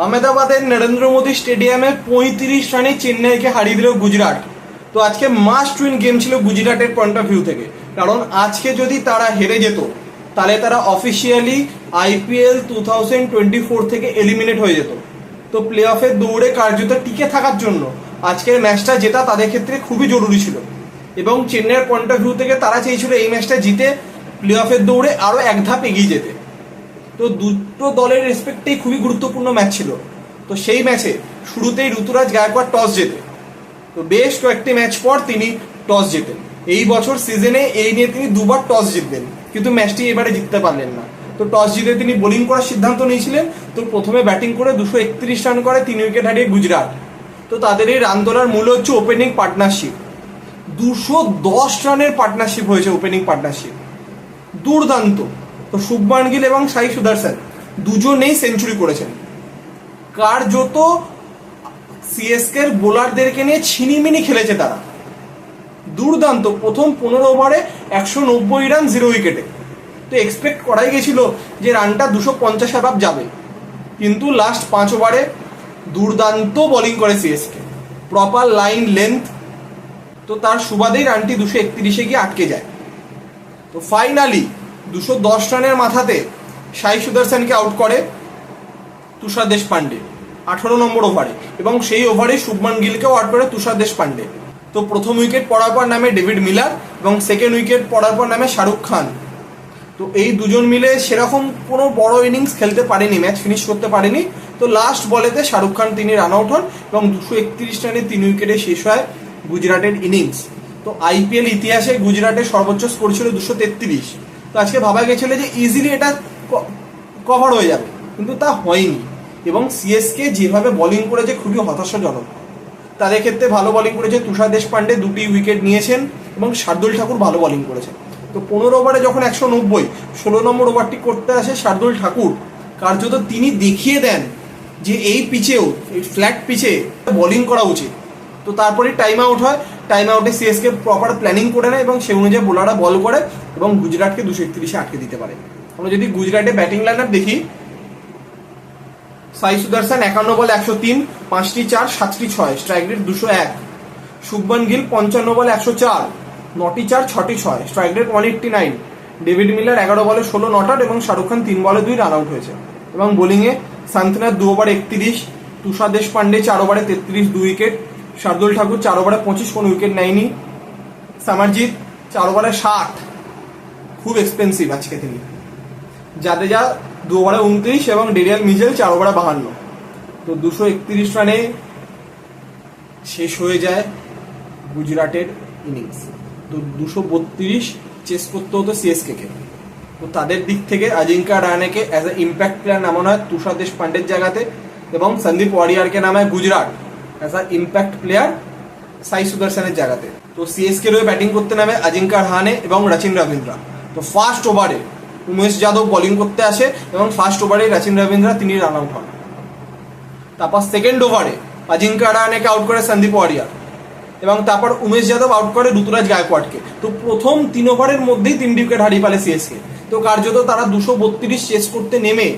আহমেদাবাদের নরেন্দ্র মোদী স্টেডিয়ামে 35 রানে চেন্নাইকে হারিয়ে দিল গুজরাট। তো আজকে মাস্ট উইন গেম ছিল গুজরাটের পয়েন্ট অফ ভিউ থেকে, কারণ আজকে যদি তারা হেরে যেত তাহলে তারা অফিসিয়ালি IPL 2024 থেকে এলিমিনেট হয়ে যেত। তো প্লে অফের দৌড়ে কার্যত টিকে থাকার জন্য আজকের ম্যাচটা জেতা তাদের ক্ষেত্রে খুবই জরুরি ছিল, এবং চেন্নাইয়ের পয়েন্ট অফ ভিউ থেকে তারা চেয়েছিল এই ম্যাচটা জিতে প্লে অফের দৌড়ে আরও এক ধাপ এগিয়ে যেতে। তো দুটো দলের রেসপেক্টেই খুবই গুরুত্বপূর্ণ ম্যাচ ছিল। তো সেই ম্যাচে শুরুতেই ঋতুরাজ গায়কোয়াড় টস জেতে। তো বেশ কয়েকটি ম্যাচ পর তিনি টস জেতেন। এই বছর সিজনে এই নিয়ে তিনি দুবার টস জিতবেন, কিন্তু ম্যাচটি এবারে জিততে পারলেন না। তো টস জিতে তিনি বোলিং করার সিদ্ধান্ত নিয়েছিলেন। তো প্রথমে ব্যাটিং করে 231 রান করে 3 উইকেট হারিয়ে গুজরাট। তো তাদের এই রান তোলার মূল হচ্ছে ওপেনিং পার্টনারশিপ। 210 রানের পার্টনারশিপ হয়েছে ওপেনিং পার্টনারশিপ, দুর্দান্ত। তো শুভমান গিল এবং সাই সুদর্শন দুজনেই সেঞ্চুরি করেছেন। কার্যত সিএসকের বোলারদেরকে নিয়ে ছিনিমিনি খেলেছে তারা, দুর্দান্ত। প্রথম 15 ওভারে 190 রান 0 উইকেটে। তো এক্সপেক্ট করাই গেছিল যে রানটা 250 অ্যাবাভ যাবে, কিন্তু লাস্ট 5 ওভারে দুর্দান্ত বোলিং করে সিএসকে, প্রপার লাইন লেন্থ। তো তার সুবাদেই রানটি 231-এ গিয়ে আটকে যায়। তো ফাইনালি 210 রানের মাথাতে সাই সুদর্শনকে আউট করে তুষার দেশপান্ডে 18 নম্বর ওভারে, এবং সেই ওভারে শুভমান গিলকেও আউট করে তুষার দেশপান্ডে। তো প্রথম উইকেট পড়ার পর নামে ডেভিড মিলার, এবং সেকেন্ড উইকেট পড়ার পর নামে শাহরুখ খান। তো এই দুজন মিলে সেরকম কোনো বড় ইনিংস খেলতে পারেনি, ম্যাচ ফিনিশ করতে পারেনি। তো লাস্ট বলেতে শাহরুখ খান তিনি রান আউট হন, এবং 231 রানে 3 উইকেটে শেষ হয় গুজরাটের ইনিংস। তো IPL ইতিহাসে গুজরাটের সর্বোচ্চ স্কোর ছিল 233। তো আজকে ভাবা গেছিল যে ইজিলি এটা কভার হয়ে যাবে, কিন্তু তা হয়নি। এবং সিএসকে যেভাবে বোলিং করেছে খুবই হতাশাজনক। তাদের ক্ষেত্রে ভালো বোলিং করেছে তুষার দেশপান্ডে, 2টি উইকেট নিয়েছেন, এবং শার্দুল ঠাকুর ভালো বোলিং করেছেন। তো 15 ওভারে যখন 190, 16 নম্বর ওভারটি করতে আসে শার্দুল ঠাকুর, কার্যত তিনি দেখিয়ে দেন যে এই পিচেও, এই ফ্ল্যাট পিচে বোলিং করা উচিত। তো তারপরে টাইম আউট হয়, টাইম আউটে সিএসকে প্রপার প্ল্যানিং করে নেয়, এবং সেই অনুযায়ী বোলাররা বল করে এবং গুজরাটকে 231-এ আটকে দিতে পারে। আমরা যদি গুজরাটের ব্যাটিং লাইন আপ দেখি, সাই সুদর্শন 51 বলে 103, 5টি 4, 7টি 6, স্ট্রাইক রেট 201। শুভমান গিল 55 বলে 104, 9টি 4, 6টি 6, স্ট্রাইক রেট 189। ডেভিড মিলার 11 বলে 16 নট আউট, এবং শাহরুখ খান 3 বলে 2 রান আউট হয়েছে। এবং বোলিংয়ে শান্তনাথ 2 ওভারে 31, তুষার দেশপান্ডে 4 ওভারে 33, 2 উইকেট। শার্দুল ঠাকুর 4 ওভারে 25, কোনো উইকেট নেয়নি। সামারজিৎ 4 ওভারে 60, খুব এক্সপেন্সিভ আজকে তিনি। জাদেজা 2 ওভারে 29, এবং ডেরিয়াল মিচেল 4 ওভারে 52। তো 231 রানে শেষ হয়ে যায় গুজরাটের ইনিংস। তো 232 চেস করতে হতো সিএসকে কে। তো তাদের দিক থেকে অজিঙ্কা রাহানেকে অ্যাজ এ ইম্প্যাক্ট প্লেয়ার নামানো হয় তুষার দেশপান্ডের জায়গাতে, এবং সন্দীপ ওয়ারিয়ারকে নামায় Gujarat as a impact player Sai সুদর্শনের জায়গাতে। তো সিএসকে রয়ে ব্যাটিং করতে নামে অজিঙ্কা রাহানে এবং রচিন রবীন্দ্রা। তো ফার্স্ট ওভারে উমেশ যাদব বোলিং করতে আসে, এবং ফার্স্ট ওভারে রচিন রবীন্দ্রা তিনি রান আউট হন। তারপর সেকেন্ড ওভারে অজিঙ্কা রাহানেকে আউট করে সন্দীপ ওয়ারিয়ার, এবং তারপর উমেশ যাদব আউট করে ঋতুরাজ গায়কোয়াড়কে। তো প্রথম 3 ওভারের মধ্যেই 3 উইকেট হারিয়ে ফেলে সিএসকে। তো কার্যত তারা 232 চেস করতে নেমে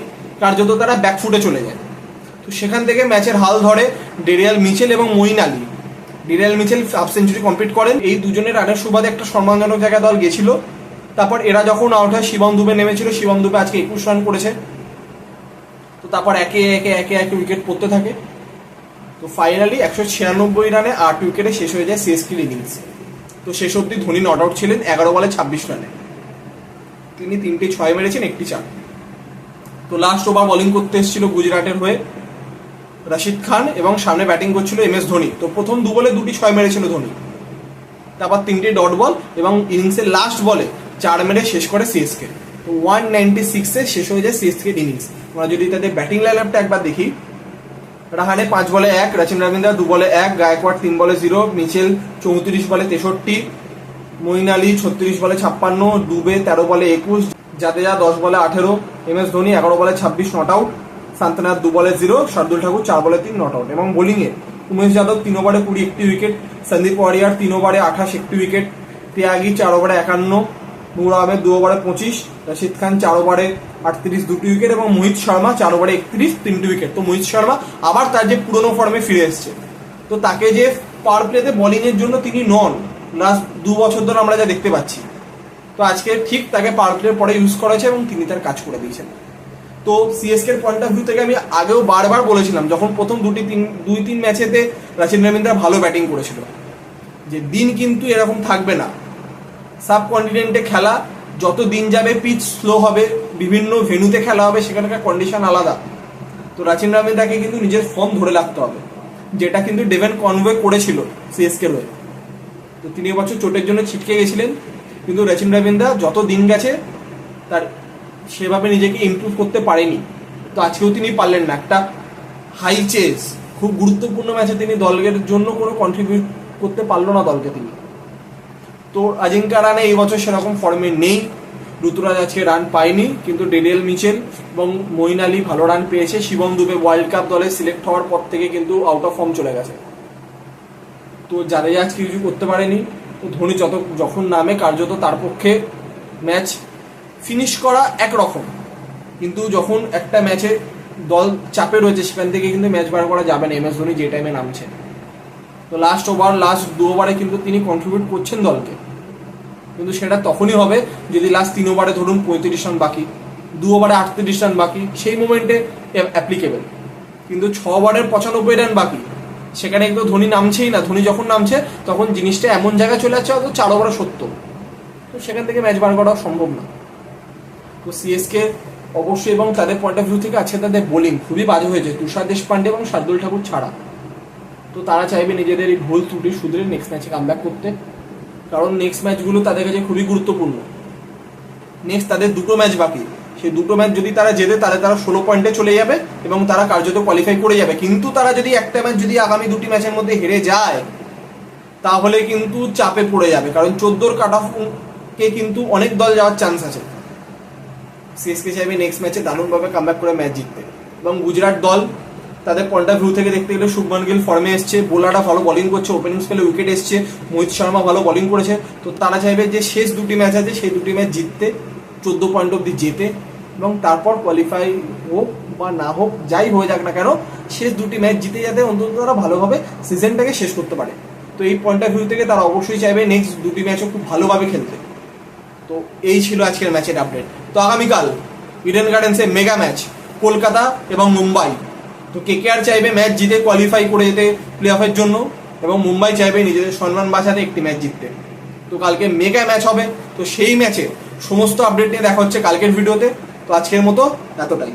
কার্যত তারা ব্যাকফুটে চলে যায়। তো সেখান থেকে ম্যাচের হাল ধরে ডেরিয়াল মিচেল এবং Moeen Ali. Daryl Mitchell half century complete করেন। এই দুজনের রানের সুবাদে একটা সম্মানজনক জায়গায় দল গেছিল। তারপর এরা যখন আউট হয় শিবম দুবে নেমেছিল, শিবম দুবে আজকে 21 রান করেছে। তো তারপর একে একে উইকেট পড়তে থাকে। তো ফাইনালি 196 রানে 8 উইকেটে শেষ হয়ে যায় সিএসকে ইনিংস। তো শেষ অব্দি ধোনি নট আউট ছিলেন 11 বলে 26 রানে। তিনি 3টি 6 মেরেছেন, 1টি 4। তো লাস্ট ওভার বোলিং করতে এসেছিল গুজরাটের হয়ে রশিদ খান, এবং সামনে ব্যাটিং করছিল MS ধোনি। তো প্রথম 2 বলে 2টি 6 মেরেছিল ধোনি, তারপর 3টি ডট বল, এবং ইনিংসের লাস্ট বলে 4 মেরে শেষ করে সিএসকে। তো 196-এ শেষ হয়ে যায় সিএসকে ইনিংস। আমরা যদি তাদের ব্যাটিং লাইন আপটা একবার দেখি, রাহানে 5 বলে 1, রচিন রবীন্দ্রা 2 বলে 1, গায়কোয়াড় 3 বলে 0, মিচেল 34 বলে 63, মঈন আলী 36 বলে 56, দুবে 13 বলে 21, জাদেজা 10 বলে 18, MS ধোনি 11 বলে 26 নট আউট, শান্তনাথ 2 বলে 0, শার্দুল ঠাকুর 4 বলে 3 নট আউট। এবং বোলিংয়ে উমেশ যাদব 3 ওভারে 20, 1টি উইকেট, সন্দীপ ওয়ারিয়ার 3 ওভারে 28, 1টি উইকেট, ত্যাগী 4 ওভারে 51, নূর আহমেদ 2 ওভারে 25, রশিদ খান 4 ওভারে 38 2টি উইকেট এবং মোহিত শর্মা 4 ওভারে 31 3টি উইকেট। তো মোহিত শর্মা আবার তার যে পুরনো ফর্মে ফিরে এসছে, তো তাকে যে পাওয়ার প্লেতে বোলিং এর জন্য তিনি নন লাস্ট 2 বছর ধরে আমরা যা দেখতে পাচ্ছি, তো আজকে ঠিক তাকে পাওয়ার প্লের পরে ইউজ করা হয়েছে এবং তিনি তার কাজ করে দিয়েছেন। তো সিএসকে এর পয়েন্ট অফ ভিউ থেকে আমি আগেও বারবার বলেছিলাম, যখন প্রথম 2-3 ম্যাচেতে রাচিন রবীন্দ্র ভালো ব্যাটিং করেছিল, যে দিন কিন্তু এরকম থাকবে না। সাবকন্টিনেন্টে খেলা, যত দিন যাবে পিচ স্লো হবে, বিভিন্ন ভেন্যুতে খেলা হবে, সেখানকার কন্ডিশন আলাদা। তো রাচিন রবীন্দ্রকে কিন্তু নিজের ফর্ম ধরে রাখতে হবে, যেটা কিন্তু ডেভেন কনওয়ে করেছিল সিএসকে হয়ে। তো তিনি এবছর চোটের জন্য ছিটকে গেছিলেন, কিন্তু রাচিন রবীন্দ্র যত দিন গেছে তার সেভাবে নিজেকে ইমপ্রুভ করতে পারেনি। তো আজকেও তিনি পারলেন না। একটা হাই চেস, খুব গুরুত্বপূর্ণ ম্যাচে তিনি দলের জন্য কোনো কন্ট্রিবিউট করতে পারলো না দলকে তিনি। তো অজিঙ্কা রাহানে এই বছর সেরকম ফর্মে নেই, ঋতুরাজ আজকে রান পায়নি, কিন্তু ডেনিয়েল মিচেল এবং মঈন আলী ভালো রান পেয়েছে। শিবম দুবে ওয়ার্ল্ড কাপ দলে সিলেক্ট হওয়ার পর থেকে কিন্তু আউট অফ ফর্ম চলে গেছে। তো জাদেজা আজকে কিছু করতে পারেনি। তো ধোনি যখন নামে কার্যত তার পক্ষে ম্যাচ ফিনিশ করা একরকম, কিন্তু যখন একটা ম্যাচে দল চাপে রয়েছে সেখান থেকে কিন্তু ম্যাচ বার করা যাবে না MS ধোনি যে টাইমে নামছে। তো লাস্ট 2 ওভারে কিন্তু তিনি কন্ট্রিবিউট করছেন দলকে, কিন্তু সেটা তখনই হবে যদি লাস্ট 3 ওভারে ধরুন 35 রান বাকি, 2 ওভারে 38 রান বাকি, সেই মোমেন্টে অ্যাপ্লিকেবল। কিন্তু 6 ওভারের 95 রান বাকি, সেখানে কিন্তু ধোনি নামছেই না। ধোনি যখন নামছে তখন জিনিসটা এমন জায়গায় চলে যাচ্ছে হয়তো 4 ওভারে 70, তো সেখান থেকে ম্যাচ বার করা সম্ভব না। তো সিএসকে অবশ্যই, এবং তাদের পয়েন্ট অফ ভিউ থেকে আজকে তাদের বোলিং খুবই বাজে হয়েছে তুষার দেশপান্ডে এবং শার্দুল ঠাকুর ছাড়া। তো তারা চাইবে নিজেদের এই ভুল ত্রুটি শুধরে নেক্সট ম্যাচে কামব্যাক করতে, কারণ নেক্সট ম্যাচগুলো তাদের কাছে খুবই গুরুত্বপূর্ণ। নেক্সট তাদের 2টো ম্যাচ বাকি, সেই 2টো ম্যাচ যদি তারা জেতে তাহলে তারা 16 পয়েন্টে চলে যাবে এবং তারা কার্যত কোয়ালিফাই করে যাবে। কিন্তু তারা যদি একটা ম্যাচ যদি আগামী 2টি ম্যাচের মধ্যে হেরে যায় তাহলে কিন্তু চাপে পড়ে যাবে, কারণ 14 কাট অফ কে কিন্তু অনেক দল যাওয়ার চান্স আছে। সিএসকে চাইবে নেক্সট ম্যাচে দারুণভাবে কামব্যাক করে ম্যাচ জিততে। এবং গুজরাট দল তাদের পয়েন্ট অফ ভিউ থেকে দেখতে গেলে শুভমান গিল ফর্মে এসছে, বোলাররা ভালো বোলিং করছে, ওপেনিং স্পেলে উইকেট এসছে, মোহিত শর্মা ভালো বোলিং করেছে। তো তারা চাইবে যে শেষ 2টি ম্যাচ আছে সেই 2টি ম্যাচ জিততে, 14 পয়েন্ট অব্দি জেতে, এবং তারপর কোয়ালিফাই হোক বা না হোক, যাই হয়ে যাক না কেন, শেষ 2টি ম্যাচ জিতে যাতে অন্তত তারা ভালোভাবে সিজনটাকে শেষ করতে পারে। তো এই পয়েন্ট অফ ভিউ থেকে তারা অবশ্যই চাইবে নেক্সট 2টি ম্যাচও খুব ভালোভাবে খেলতে। তো এই ছিল আজকের ম্যাচের আপডেট। তো আগামীকাল ইডেন গার্ডেন্সে মেগা ম্যাচ কলকাতা এবং মুম্বাই। তো KKR চাইবে ম্যাচ জিতে কোয়ালিফাই করে যেতে প্লে অফের জন্য, এবং মুম্বাই চাইবে নিজেদের সম্মান বাঁচাতে একটি ম্যাচ জিততে। তো কালকে মেগা ম্যাচ হবে, তো সেই ম্যাচে সমস্ত আপডেট নিয়ে দেখা হচ্ছে কালকের ভিডিওতে। তো আজকের মতো এতটাই।